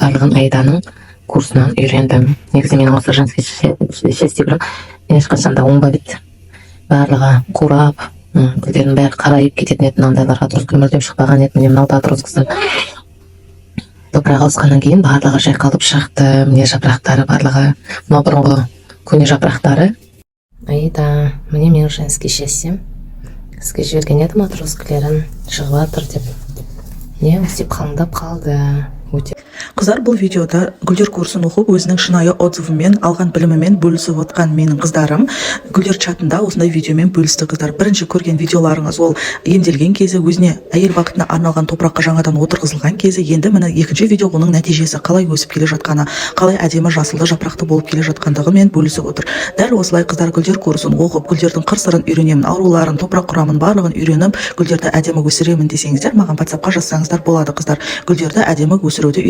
барлығын Аиданың курсынан үйрендім. Негізі менің осы женский шестигүрім ешқашан да оңбай бит. Барлығы қурап, гүлдердің бәрі қарайып кететін еді. Мынандайларға отростка мүлдем шықпаған еді. Міне мынау да отросткасы топырақ ауысқаннан кейін барлығы жайқалып шықты. Міне жапырақтары барлығы, мынау бұрынғы көне жапырақтары. Аида, міне менің женский шестем. Сізге жіберген едім отросткілерін, шығып жатыр деп. Не өстіп қалыңдап қалды. Қыздар, бұл видеода гүлдер курсын оқып, өзінің шынайы отзывымен, алған білімімен бөлісіп отқан менің қыздарым гүлдер чатында осындай видеомен бөлісті. Қыздар, бірінші көрген видеоларыңыз ол емделген кезі, өзіне әйел бақытына арналған топыраққа жаңадан отырғызылған кезі. Енді міне екінші видео оның нәтижесі, қалай өсіп келе жатқаны, қалай әдемі жасылды жапырақты болып келе жатқандығымен бөлісіп отыр. Дәл осылай қыздар, гүлдер курсын оқып, гүлдердің қыр-сырын үйренемін, ауруларын, топырақ құрамын барлығын үйреніп, гүлдерді әдемі өсіремін десеңіздер, маған WhatsApp-қа жазсаңыздар болады. Қыздар, гүлдерді әдемі өсіруді